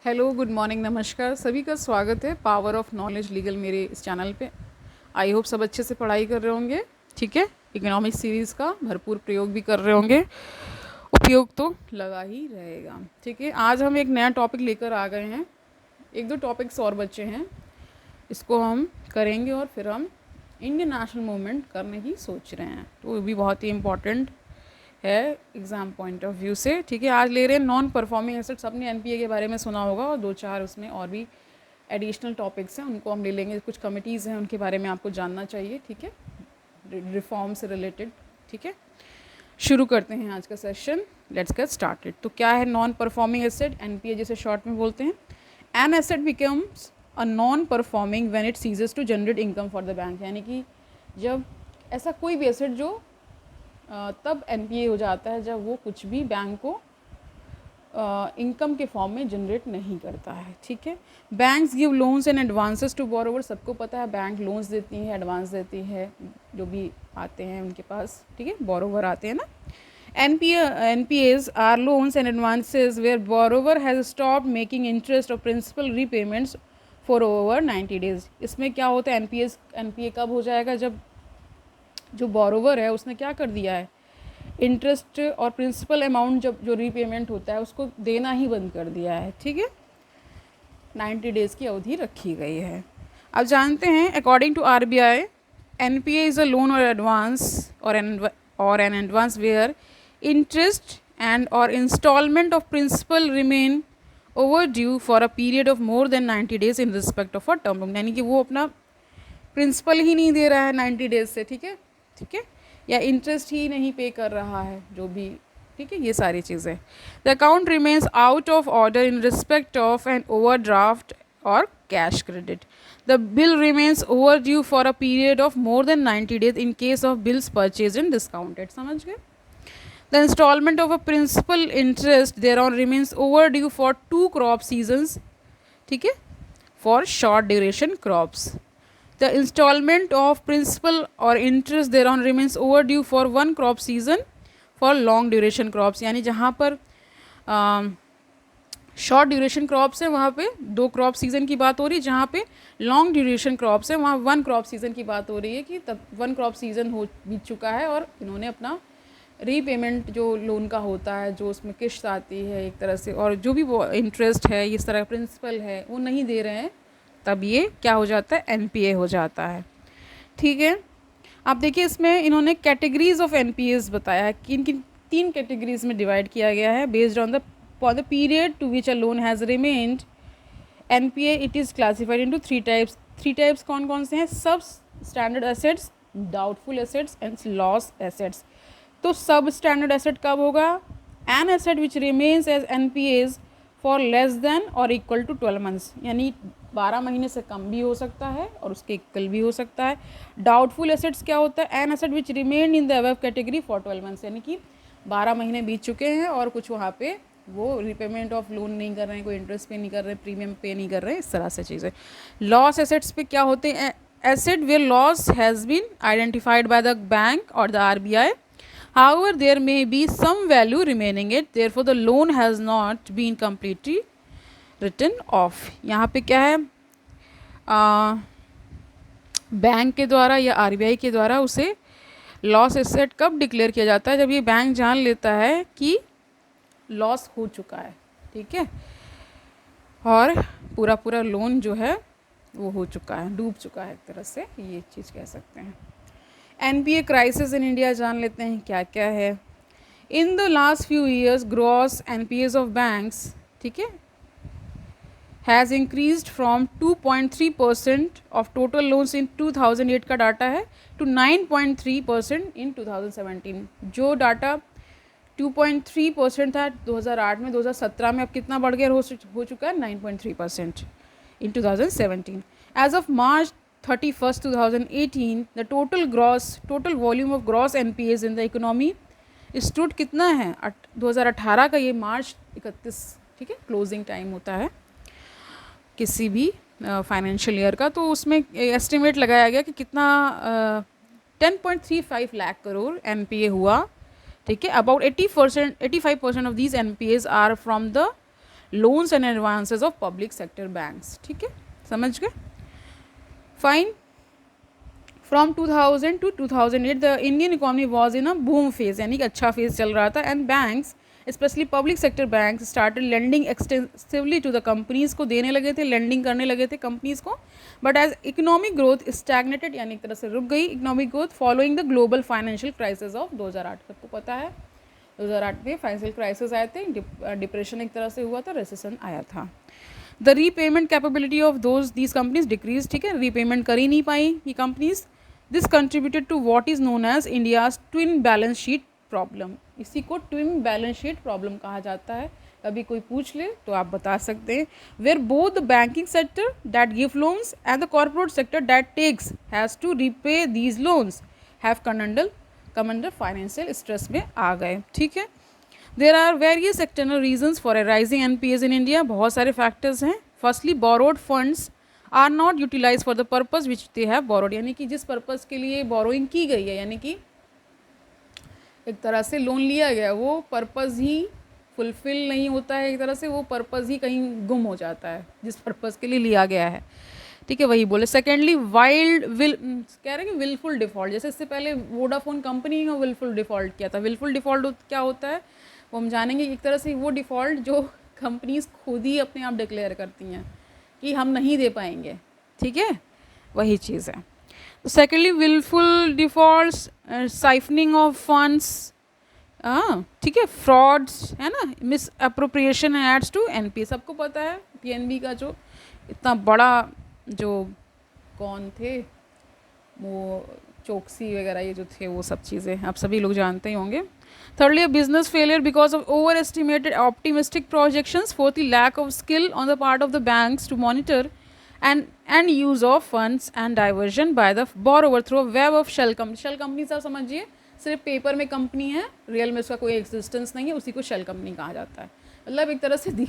Hello, good morning, नमस्कार। सभी का स्वागत है पावर ऑफ नॉलेज लीगल मेरे इस चैनल पे। आई होप सब अच्छे से पढ़ाई कर रहे होंगे। ठीक है, इकोनॉमिक सीरीज़ का भरपूर प्रयोग भी कर रहे होंगे। उपयोग तो लगा ही रहेगा। ठीक है, आज हम एक नया टॉपिक लेकर आ गए हैं। एक दो टॉपिक्स और बचे हैं, इसको हम करेंगे और फिर हम इंडियन नेशनल मूवमेंट करने की सोच रहे हैं। तो वो भी बहुत ही इम्पॉर्टेंट है एग्ज़ाम पॉइंट ऑफ व्यू से। ठीक है, आज ले रहे हैं नॉन परफॉर्मिंग एसेट्स। सबने एनपीए के बारे में सुना होगा और दो चार उसमें और भी एडिशनल टॉपिक्स हैं, उनको हम ले लेंगे। कुछ कमिटीज़ हैं, उनके बारे में आपको जानना चाहिए। ठीक है, रिफॉर्म से रिलेटेड। ठीक है, शुरू करते हैं आज का सेशन। Let's get started. तो क्या है नॉन परफॉर्मिंग एसेट? एनपीए जिसे शॉर्ट में बोलते हैं। An asset becomes a non performing when it ceases to generate income for the bank. यानी कि जब ऐसा कोई भी एसेट जो तब एनपीए हो जाता है जब वो कुछ भी बैंक को इनकम के फॉर्म में जनरेट नहीं करता है। ठीक है, banks give loans and advances to borrower. सबको पता है बैंक लोन्स देती है, एडवांस देती है, जो भी आते हैं उनके पास। ठीक है, बोरोवर आते हैं ना। NPAs are loans and advances where borrower has stop making interest or principal repayments for over 90 days. इसमें क्या होता है, एनपीए कब हो जाएगा? जब जो बोरोवर है उसने क्या कर दिया है, इंटरेस्ट और प्रिंसिपल अमाउंट जब जो रीपेमेंट होता है उसको देना ही बंद कर दिया है। ठीक है, 90 डेज़ की अवधि रखी गई है। अब जानते हैं, according to RBI, NPA is a loan or advance or an advance where interest and or instalment of principal remain overdue for a period of more than 90 days in respect of a term loan. यानी कि वो अपना principal ही नहीं दे रहा है 90 days से। ठीक है, ठीक है, या इंटरेस्ट ही नहीं पे कर रहा है, जो भी। ठीक है, ये सारी चीज़ें। The account remains out of order in respect of an overdraft or cash credit. The bill remains overdue for a period of more than 90 days in case of bills purchase and discounted. समझ गए? The instalment of a principal interest thereon remains overdue for 2 crop seasons. ठीक है, for short duration crops. The installment of principal or interest thereon remains overdue for 1 crop season for long duration crops। यानी जहाँ पर short duration crops है वहाँ पे 2 crop season की बात हो रही है, जहाँ पे लॉन्ग ड्यूरेशन क्रॉप्स है वहाँ 1 क्रॉप सीज़न की बात हो रही है कि तब 1 क्रॉप सीज़न हो बीत चुका है और इन्होंने अपना रीपेमेंट जो लोन का होता है, जो उसमें किश्त आती है एक तरह से, और जो भी वो इंटरेस्ट है, इस तरह प्रिंसिपल है, वो नहीं दे रहे हैं, तब ये क्या हो जाता है, एनपीए हो जाता है। ठीक है, आप देखिए इसमें इन्होंने कैटेगरीज ऑफ एनपीएस बताया है कि इनकी 3 कैटेगरीज में डिवाइड किया गया है based on the period to which a loan has remained NPA. It is classified into 3 types. 3 types कौन कौन से हैं? Sub standard assets, doubtful assets and loss assets. तो सब स्टैंडर्ड एसेट कब होगा? An asset which remains as NPAs for less than और equal to 12 months. यानी 12 महीने से कम भी हो सकता है और उसके इक्वल भी हो सकता है। डाउटफुल एसेट्स क्या होता है? N asset which remain in the above category for 12 months. यानी कि 12 महीने बीत चुके हैं और कुछ वहाँ पे वो रिपेमेंट ऑफ लोन नहीं कर रहे हैं, कोई इंटरेस्ट पे नहीं कर रहे हैं, प्रीमियम पे नहीं कर रहे हैं, इस तरह से चीज़ें। लॉस एसेट्स पे क्या होते हैं? Asset where loss has been identified by the bank or the RBI. However, there may be some value remaining it, therefore the loan has not been completely written off। यहाँ पे क्या है, bank के द्वारा या आरबीआई के द्वारा उसे लॉस एसेट कब डिक्लेयर किया जाता है? जब ये बैंक जान लेता है कि लॉस हो चुका है। ठीक है, और पूरा पूरा लोन जो है वो हो चुका है, डूब चुका है, एक तरह से ये चीज़ कह सकते हैं। एनपीए क्राइसिस इन इंडिया जान लेते हैं क्या क्या है। In the last few years gross NPAs of banks, ठीक है, has increased from 2.3% of total loans in 2008 का डाटा है टू 9.3% इन 2017। जो डाटा 2.3% था 2008 में, 2017 में अब कितना बढ़ गया हो चुका है? 9.3% in 2017। As of March 31st 2018, the total volume of gross NPAs in the economy stood कितना है? 2018 का ये मार्च 31, ठीक है, क्लोजिंग टाइम होता है किसी भी फाइनेंशियल ईयर का। तो उसमें एस्टिमेट लगाया गया कि कितना 10.35 लाख करोड़ NPA हुआ। ठीक है, about 85% of these NPAs are from the loans and advances of public sector banks. ठीक है, समझ गए? Fine. From 2000 to 2008 the Indian economy was in a boom phase, यानी कि अच्छा फेज चल रहा था, and banks especially public sector bank started lending extensively to the companies को देने लगे थे, लेंडिंग करने लगे थे कंपनीज को। But as economic growth stagnated, यानी एक तरह से रुक गई economic growth following the global financial crisis of 2008। सबको पता है 2008 में फाइनेंशियल क्राइसिस आए थे, डिप्रेशन एक तरह से हुआ था, रेसेशन आया था। The repayment capability of these companies decrease. ठीक है, रीपेमेंट कर ही नहीं पाई ये companies. This contributed to what is known as India's twin balance sheet problem. इसी को ट्विन बैलेंस शीट प्रॉब्लम कहा जाता है। कभी कोई पूछ ले तो आप बता सकते हैं। Where both the banking sector that give loans and the corporate sector that takes has to repay these loans have come under financial stress में आ गए। ठीक है, there are various external reasons for a rising NPAs in India. बहुत सारे factors हैं। Firstly borrowed funds are not utilize for the purpose which they have borrowed, यानी कि जिस पर्पज़ के लिए बोरोइंग की गई है, यानी कि एक तरह से लोन लिया गया, वो पर्पज़ ही फुलफिल नहीं होता है, एक तरह से वो पर्पज़ ही कहीं गुम हो जाता है जिस पर्पज़ के लिए लिया गया है। ठीक है, वही बोले। सेकेंडली कह रहे हैं कि विलफुल डिफ़ॉल्ट, जैसे इससे पहले वोडाफोन कंपनी ने विलफुल डिफ़ॉल्ट किया था। विलफुल डिफ़ॉल्ट क्या होता है वो हम जानेंगे। एक तरह से वो डिफ़ॉल्ट जो कंपनीज खुद ही अपने आप डिक्लेयर करती हैं कि हम नहीं दे पाएंगे। ठीक है, वही चीज़ है। तो secondly wilful defaults, siphoning of funds, ठीक है, फ्रॉड्स, है ना, misappropriation adds to NPA. सबको पता है पीएनबी का जो इतना बड़ा, जो कौन थे वो चौकसी वगैरह ये जो थे, वो सब चीज़ें आप सभी लोग जानते ही होंगे। Thirdly, a business failure because of overestimated optimistic projections. Fourthly, lack of skill on the part of the banks to monitor and use of funds and diversion by the borrower through a web of shell companies. Shell companies आप समझिए सिर्फ paper में company है, real में उसका कोई existence नहीं है, उसी को शेल कंपनी कहा जाता है। मतलब एक तरह से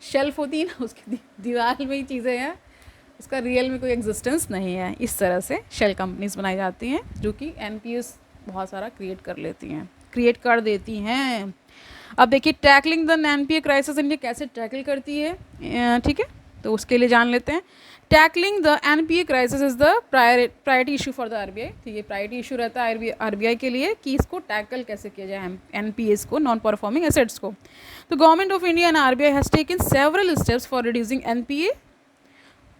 शेल्फ होती है ना, उसकी दीवार में ही चीज़ें हैं, उसका रियल में कोई एग्जिस्टेंस नहीं है। इस तरह से शेल कंपनीज बनाई जाती हैं जो कि एनपीएस बहुत सारा क्रिएट कर देती हैं। अब देखिए tackling the NPA crisis India कैसे टैकल करती है। ठीक है, तो उसके लिए जान लेते हैं। Tackling the NPA crisis is the priority issue for the RBI. ठीक है, प्रायोरिटी इशू रहता है आरबीआई के लिए कि इसको टैकल कैसे किया जाए एनपीएस को, नॉन परफॉर्मिंग एसेट्स को। तो government of India and RBI has taken several steps for reducing NPA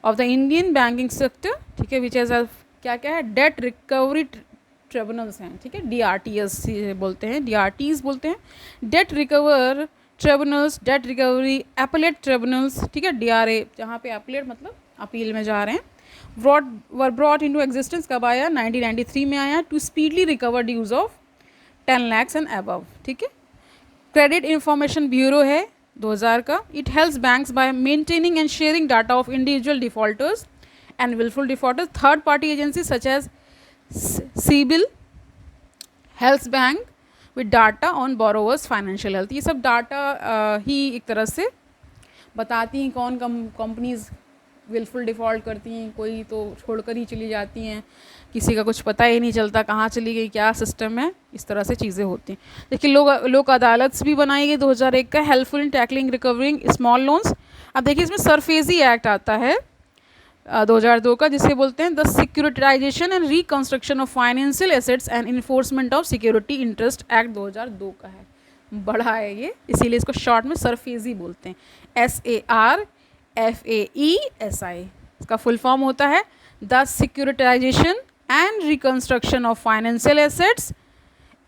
of the Indian banking sector. ठीक है, विच एज क्या क्या है, डेट रिकवरी ट्रिब्यूनल्स हैं। ठीक है, डीआरटीएस बोलते हैं, डीआरटीज बोलते हैं, debt recover tribunals, debt recovery appellate tribunals. ठीक है, डीआरए जहाँ पे एपलेट मतलब अपील में जा रहे हैं। ब्रॉट इनटू एग्जिस्टेंस कब आया, 1993 में आया, to speedily recover dues of 10 lakhs and above. ठीक है, क्रेडिट इंफॉर्मेशन ब्यूरो है 2000 का। It helps banks by maintaining and sharing data of individual defaulters and wilful defaulters. Third party agency such as CIBIL helps bank with data on borrowers financial health. ये सब data ही एक तरह से बताती हैं कौन कंपनीज विलफुल डिफ़ॉल्ट करती हैं, कोई तो छोड़कर ही चली जाती हैं, किसी का कुछ पता ही नहीं चलता कहाँ चली गई, क्या सिस्टम है, इस तरह से चीज़ें होती हैं। देखिए लोक अदालत भी बनाई गई 2001 का, helpful in tackling recovering small loans. अब देखिए इसमें सरफेजी एक्ट आता है 2002 का, जिसे बोलते हैं the securitisation and reconstruction of financial assets and enforcement of security interest act 2002 का है, बड़ा है ये, इसीलिए इसको शॉर्ट में सरफेजी बोलते हैं, SARFAESI। इसका फुल फॉर्म होता है the securitisation and reconstruction of financial assets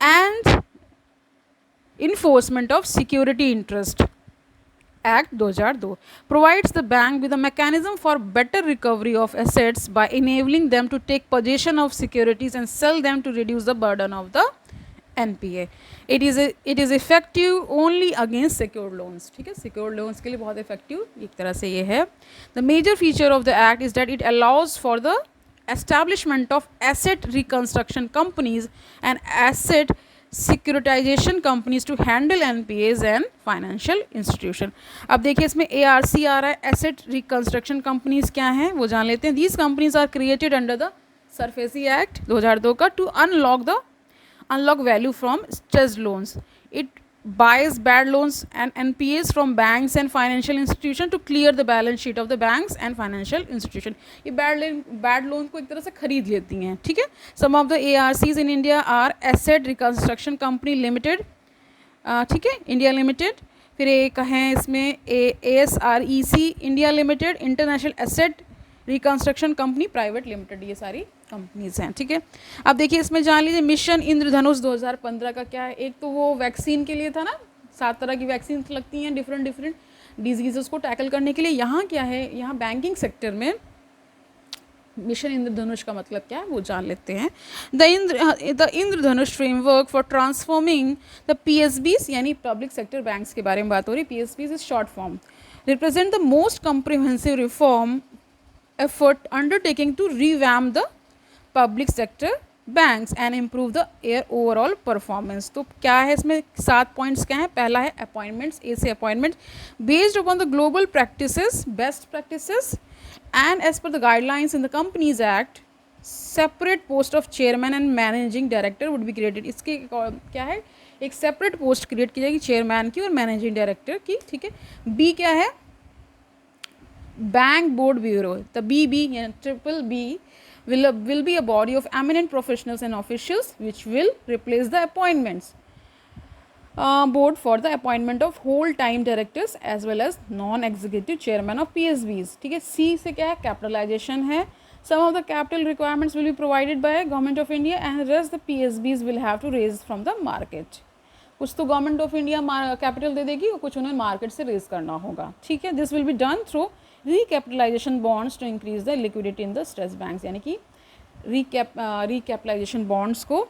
and enforcement of security interest Act 2002 provides the bank with a mechanism for better recovery of assets by enabling them to take possession of securities and sell them to reduce the burden of the NPA. It is effective only against secured loans. ठीक है, secured loans के लिए बहुत effective एक तरह से ये है। The major feature of the act is that it allows for the establishment of asset reconstruction companies and asset securitisation companies to handle NPAs and financial institution. अब देखिए इसमें ARC आ रहा है, एसेट रिकंस्ट्रक्शन कंपनीज क्या हैं वो जान लेते हैं। These companies are created under the SARFAESI act 2002 का to unlock value from stressed loans. It buys bad loans and NPAs from banks and financial institution to clear the balance sheet of the banks and financial institution. ये bad loan को एक तरह से खरीद लेती हैं, ठीक है. Some of the ARCs in India are Asset Reconstruction Company Limited, ठीक है, इंडिया लिमिटेड. फिर एक है इसमें ASREC India limited, international asset reconstruction company private limited, ये सारी कंपनीज हैं, ठीक है. अब देखिए इसमें जान लीजिए मिशन इंद्रधनुष 2015 का क्या है. एक तो वो वैक्सीन के लिए था ना, 7 तरह की वैक्सीन लगती हैं डिफरेंट डिजीज़ को टैकल करने के लिए. यहाँ क्या है, यहाँ बैंकिंग सेक्टर में मिशन इंद्रधनुष का मतलब क्या है वो जान लेते हैं. The Indradhanush framework for transforming the PSBs यानी पब्लिक सेक्टर बैंक्स के बारे में बात हो रही. PSBs is short form, represent the most comprehensive reform effort undertaking to revamp the public sector banks and improve their overall performance. तो क्या है इसमें 7 पॉइंट्स क्या हैं. पहला है अपॉइंटमेंट्स, ए से appointment based upon the global practices, best practices and as per the guidelines in the companies act separate post of chairman and managing director would be created. इसके क्या है, एक सेपरेट पोस्ट क्रिएट की जाएगी chairman की और managing director की, ठीक है. बी क्या है, bank board bureau. The BB या BBB will be a body of eminent professionals and officials which will replace the appointments board for the appointment of whole time directors as well as non-executive chairman of PSBs, ठीक है. C से क्या है, capitalisation है. Some of the capital requirements will be provided by Government of India and rest the PSBs will have to raise from the market. कुछ तो government of India capital दे देगी और कुछ उन्हें मार्केट से रेज करना होगा, ठीक है. This will be done through recapitalisation bonds to increase the liquidity in the stress banks, यानी कि रिकैपिटलाइजेशन बॉन्ड्स को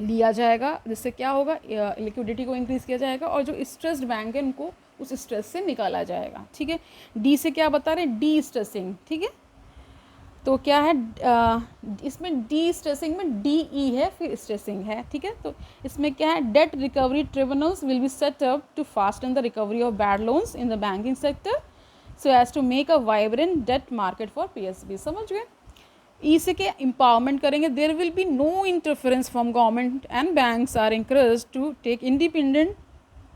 लिया जाएगा जिससे क्या होगा, लिक्विडिटी को इंक्रीज किया जाएगा और जो स्ट्रेस्ड बैंक है उनको उस स्ट्रेस से निकाला जाएगा, ठीक है. डी से क्या बता रहे हैं, डी स्ट्रेसिंग, ठीक है. तो क्या है इसमें डी स्ट्रेसिंग में DE है फिर स्ट्रेसिंग है, ठीक है. तो इसमें क्या है, debt recovery tribunals will be set up to fasten the recovery of bad loans in the banking sector so as to make a vibrant debt market for PSB. समझ गए. ई से क्या, एम्पावरमेंट करेंगे. There will be no interference from government and banks are encouraged to take independent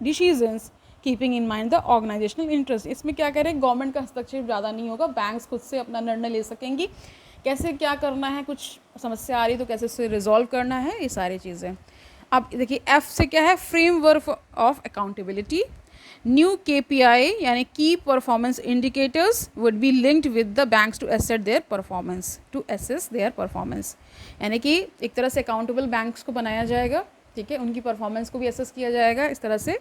decisions keeping in mind the organisational interest. इसमें क्या कह रहे हैं, गवर्नमेंट का हस्तक्षेप ज़्यादा नहीं होगा, बैंक्स खुद से अपना निर्णय ले सकेंगी, कैसे क्या करना है, कुछ समस्या आ रही तो कैसे उसे रिजॉल्व करना है, ये सारी चीज़ें. अब देखिए F से क्या है, framework of accountability. New KPI यानी key performance indicators would be linked with the banks to assess their performance, यानी कि एक तरह से अकाउंटेबल बैंक्स को बनाया जाएगा, ठीक है. उनकी परफॉर्मेंस को भी एसेस किया जाएगा, इस तरह से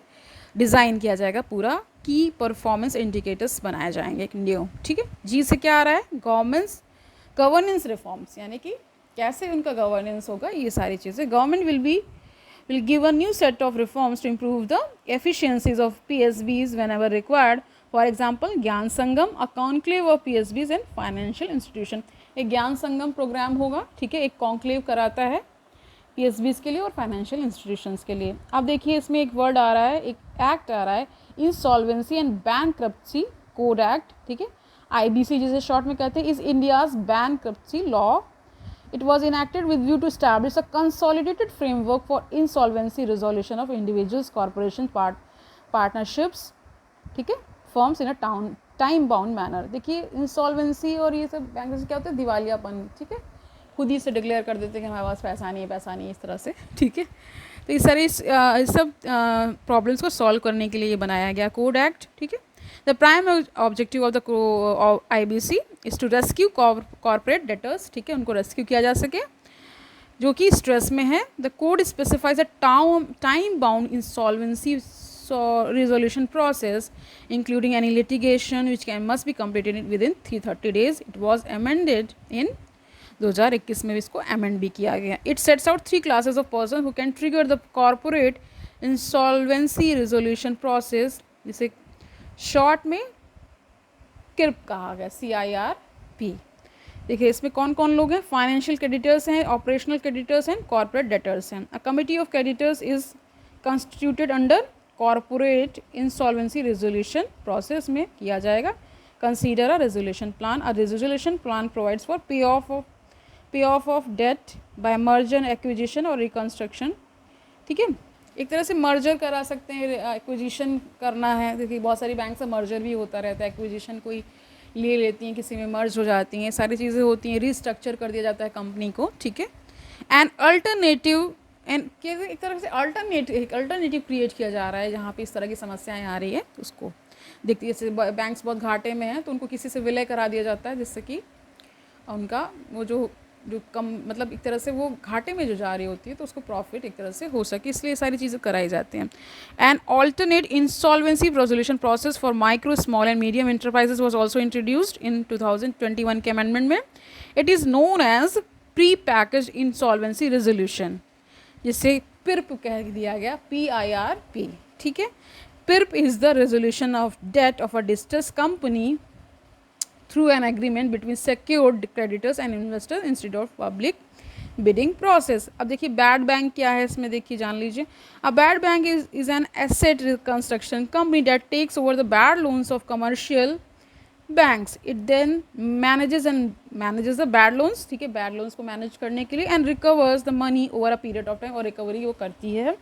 डिज़ाइन किया जाएगा पूरा, की परफॉर्मेंस इंडिकेटर्स बनाए जाएंगे एक न्यू, ठीक है. जी से क्या आ रहा है, गवर्नेंस रिफॉर्म्स, यानी कि कैसे उनका गवर्नेंस होगा, ये सारी चीज़ें. Government will give a new set of reforms to improve the efficiencies of PSBs whenever required. For example, ज्ञान संगम, a conclave of PSBs and financial institution. एक ज्ञान संगम प्रोग्राम होगा, ठीक है, एक कॉन्क्लेव कराता है PSBs के लिए और फाइनेंशियल इंस्टीट्यूशंस के लिए. अब देखिए इसमें एक वर्ड आ रहा है, एक एक्ट आ रहा है, insolvency and bankruptcy code act, ठीक है. IBC जिसे शॉर्ट में कहते हैं, is India's bankruptcy law. It was enacted with view to establish a consolidated framework for insolvency resolution of individuals, corporations, partnerships, ठीक है, firms in a time bound manner. देखिए insolvency और ये सब बैंक से क्या होता है, दिवालियापन, ठीक है, खुद ही से डिक्लेयर कर देते हैं कि हमारे पास पैसा नहीं, इस तरह से, ठीक है. तो इस सारे सब प्रॉब्लम्स को सॉल्व करने के लिए ये बनाया गया कोड एक्ट, ठीक है. The prime objective of the IBC is to rescue corporate debtors, ठीक है, उनको रेस्क्यू किया जा सके जो कि स्ट्रेस में है. The code specifies a time bound insolvency resolution process including any litigation which must be completed within 330 days. It was amended in 2021 में इसको amend भी किया गया. It sets out 3 classes of person who can trigger the corporate insolvency resolution process, जिसे short में किर्प कहा गया, CIRP. देखिए इसमें कौन कौन लोग हैं, फाइनेंशियल क्रेडिटर्स हैं, ऑपरेशनल क्रेडिटर्स हैं, कॉर्पोरेट डेटर्स हैं. A committee of creditors is constituted under corporate insolvency resolution process में किया जाएगा. Consider a resolution plan. A resolution plan provides for pay off debt by merger acquisition और reconstruction, ठीक है. एक तरह से मर्जर करा सकते हैं, एक्विजिशन करना है, देखिए बहुत सारी बैंक से मर्जर भी होता रहता है, एक्विजिशन कोई ले लेती हैं, किसी में मर्ज हो जाती हैं, सारी चीज़ें होती हैं, रिस्ट्रक्चर कर दिया जाता है कंपनी को, ठीक है। एंड अल्टरनेटिव एंड एक तरह से अल्टरनेटिव क्रिएट किया जा रहा है जहाँ पे इस तरह की समस्याएं आ रही है, उसको देखते जैसे बैंक्स बहुत घाटे में हैं तो उनको किसी से विलय करा दिया जाता है, जिससे कि उनका वो जो कम मतलब एक तरह से वो घाटे में जो जा रही होती है तो उसको प्रॉफिट एक तरह से हो सके, इसलिए सारी चीज़ें कराई जाती हैं। And alternate insolvency resolution process for micro small and medium enterprises was also introduced in 2021 के अमेंडमेंट में। It is known as pre package insolvency resolution, जिसे पिर्प कह दिया गया, PIRP, ठीक है। PIRP is the resolution of debt of a distress company through an agreement between secured creditors and investors instead of public bidding process। अब देखिए bad bank क्या है इसमें, देखिए जान लीजिए। A bad bank is an asset reconstruction company that takes over the bad loans of commercial banks. It then manages the bad loans, ठीक है, बैड लोन्स को मैनेज करने के लिए, and recovers the money over a period of time, और recovery वो करती है।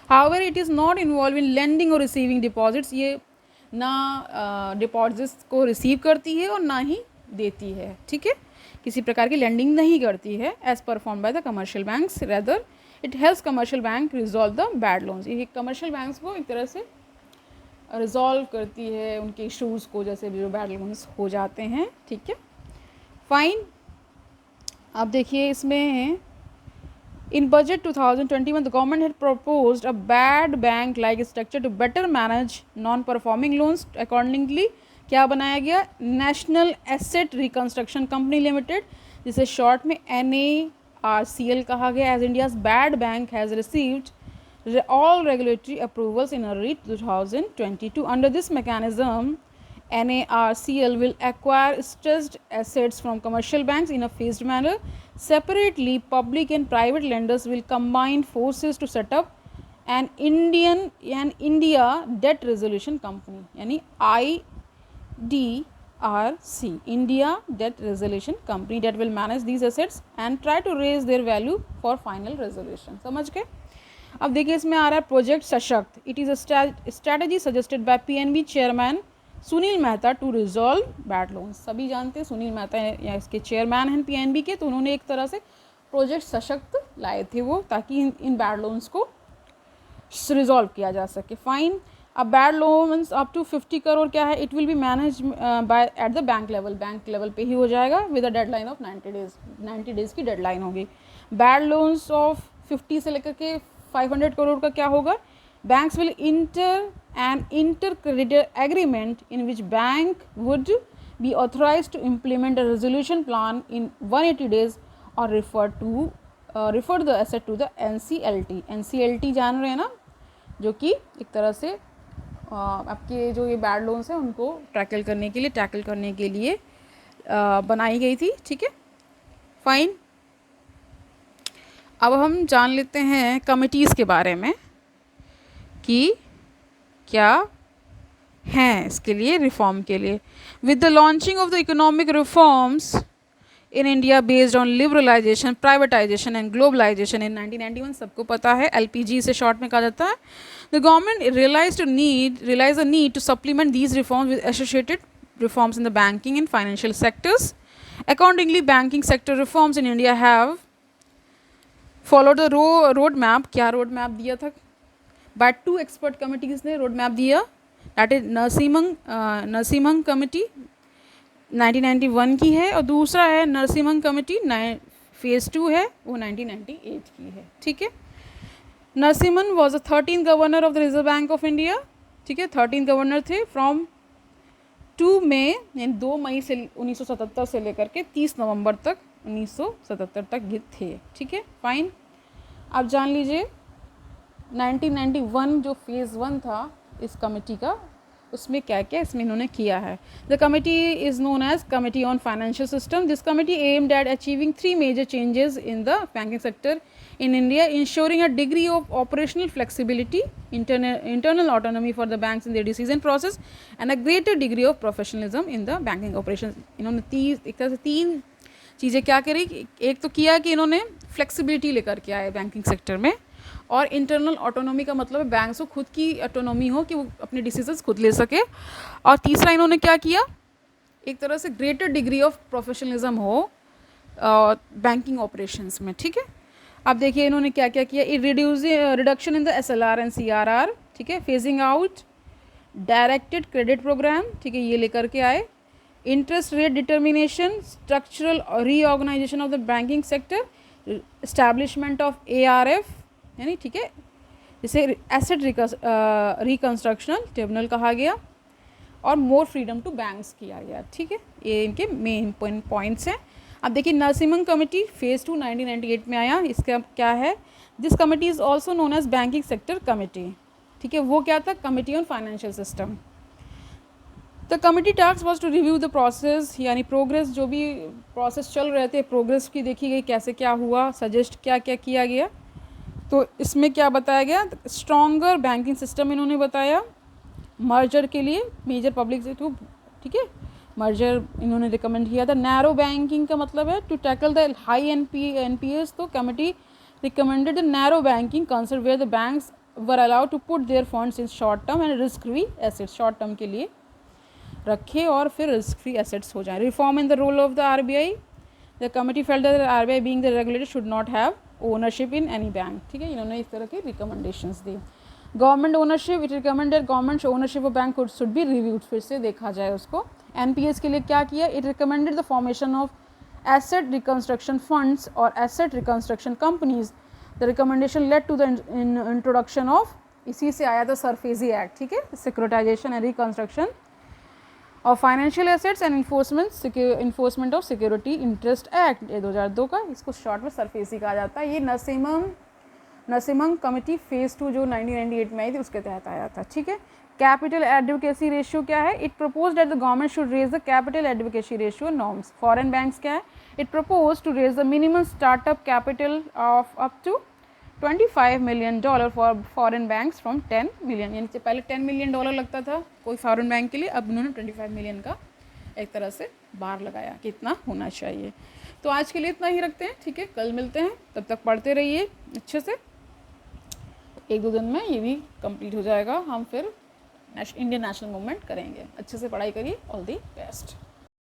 However it is not involve in lending और रिसीविंग डिपॉजिट्स, ये ना डिपॉजिट्स को रिसीव करती है और ना ही देती है, ठीक है, किसी प्रकार की लेंडिंग नहीं करती है as perform by the commercial banks, rather it helps commercial bank resolve the bad loans. ये कमर्शियल बैंक्स को एक तरह से रिजॉल्व करती है उनके इशूज़ को, जैसे जो बैड लोन्स हो जाते हैं, ठीक है, फाइन। अब देखिए इसमें in budget 2021 the government had proposed a bad bank like structure to better manage non performing loans। accordingly क्या बनाया गया, national asset reconstruction company limited, जिसे शॉर्ट में NARCL कहा गया, as India's bad bank has received all regulatory approvals in early 2022। under this mechanism NARCL will acquire stressed assets from commercial banks in a phased manner। Separately, public and private lenders will combine forces to set up an India Debt Resolution Company, यानी IDRC, India Debt Resolution Company, that will manage these assets and try to raise their value for final resolution। समझ गए। अब देखिए इसमें आ रहा है project Sashakt. It is a strategy suggested by PNB chairman Sunil Mehta to resolve bad loans. सभी जानते हैं सुनील मेहता या इसके चेयरमैन हैं PNB के, तो उन्होंने एक तरह से प्रोजेक्ट सशक्त लाए थे वो, ताकि इन बैड लोन्स को रिजॉल्व किया जा सके, फाइन। अब bad loans up to 50 crore क्या है, it will be manage by at the bank level पे ही हो जाएगा with a deadline of 90 days की डेडलाइन होगी। बैड लोन्स ऑफ 50 से लेकर के 500 करोड़ का क्या होगा, banks will enter an inter-creditor agreement in which bank would be authorized to implement a resolution plan in 180 days or refer the asset to the NCLT। NCLT जान रहे हैं ना, जो कि एक तरह से आपके जो ये बैड लोन्स हैं उनको टैकल करने के लिए बनाई गई थी, ठीक है, फाइन। अब हम जान लेते हैं कमिटीज़ के बारे में कि क्या हैं इसके लिए, रिफॉर्म के लिए। With the launching of the economic reforms in India based on liberalisation, privatisation and globalisation in 1991, सबको पता है LPG से शॉर्ट में कहा जाता है। The government realise the need to supplement these reforms with associated reforms in the banking and financial sectors. Accordingly banking sector reforms in India have followed the road map. क्या road map दिया था, by 2 expert committees ने road map दिया, that is Narasimham committee 1991 की है, और दूसरा है नरसिम्हन कमेटी फेज़ 2 है, वो 1998 की है, ठीक है। Narasimhan was the 13th governor of the reserve bank of India, ठीक है, 13 गवर्नर थे फ्रॉम 2 मई यानी 2 मई से 1977 से लेकर के 30 नवंबर तक 1977 तक ये थे, ठीक है, फाइन। आप जान लीजिए 1991 जो फेज़ 1 था इस कमेटी का, उसमें क्या क्या इसमें इन्होंने किया है। The committee is known as committee on financial system. This committee aimed at achieving 3 major changes in the banking sector in India, ensuring a degree of operational flexibility, internal autonomy for the banks in their decision process, and a greater degree of professionalism in the banking operations। इन्होंने एक तरह से 3 चीज़ें क्या करी, एक तो किया कि इन्होंने फ्लेक्सिबिलिटी लेकर के आए बैंकिंग सेक्टर में, और इंटरनल ऑटोनॉमी का मतलब है बैंक्स को खुद की ऑटोनॉमी हो कि वो अपने डिसीजंस खुद ले सके। और तीसरा इन्होंने क्या किया, एक तरह से ग्रेटर डिग्री ऑफ प्रोफेशनलिज्म हो बैंकिंग ऑपरेशंस में, ठीक है। अब देखिए इन्होंने क्या क्या किया, reduction in the SLR and CRR, ठीक है, phasing out directed credit programme, ठीक है, ये लेकर के आए। Interest rate determination, structural reorganisation of the banking sector, establishment of ARF, यानी ठीक है, इसे एसेट रिकंस्ट्रक्शनल ट्रिब्यूनल कहा गया, और मोर फ्रीडम टू बैंक्स किया गया, ठीक है। ये इनके मेन पॉइंट्स हैं। अब देखिए नरसिम्हन कमेटी फेज़ 2 1998 में आया। इसका क्या है, this committee is also known as banking sector committee, ठीक है। वो क्या था, committee on financial system. The committee task was to review the process, यानी प्रोग्रेस, जो भी प्रोसेस चल रहे थे प्रोग्रेस की देखी गई, कैसे क्या हुआ, सजेस्ट क्या क्या किया गया। तो इसमें क्या बताया गया, स्ट्रॉन्गर बैंकिंग सिस्टम इन्होंने बताया, मर्जर के लिए मेजर पब्लिक से टू, ठीक है, मर्जर इन्होंने रिकमेंड किया था। नैरो बैंकिंग का मतलब है to tackle the high NPS, तो committee recommended the narrow banking concept where the banks were allowed to put their funds in short term and risk free assets, short term के लिए रखे और फिर risk free assets हो जाए। Reform in the role of the RBI, the committee felt that RBI being the regulator should not have ownership in any bank, ठीक है, इन्होंने इस तरह के रिकमेंडेशंस दी। Government ownership, it recommended government ownership of bank should be reviewed, फिर से देखा जाए उसको। NPS के लिए क्या किया, it recommended the formation of asset reconstruction funds or asset reconstruction companies. The recommendation led to the introduction of, इसी से आया था सरफेजी एक्ट, ठीक है, securitisation and reconstruction of financial assets and enforcement of security interest act, ये 2002 का, इसको short में सरफेसी कहा जाता है। ये नरसिम्हन कमेटी फेज़ 2 जो 1998 में आई थी उसके तहत आया था, ठीक है। कैपिटल एडवोकेसी रेशियो क्या है, it propose that the government should raise the capital adequacy ratio norms. Foreign banks क्या है, it propose to raise the minimum startup capital of up to $25 million for foreign banks from 10 million, यानी पहले $10 million लगता था कोई foreign bank के लिए, अब उन्होंने 25 million का एक तरह से बार लगाया कि इतना होना चाहिए। तो आज के लिए इतना ही रखते हैं, ठीक है, कल मिलते हैं, तब तक पढ़ते रहिए अच्छे से, 1-2 दिन में ये भी कंप्लीट हो जाएगा। हम फिर इंडियन नेशनल मूवमेंट करेंगे। अच्छे से पढ़ाई करिए, ऑल दी बेस्ट।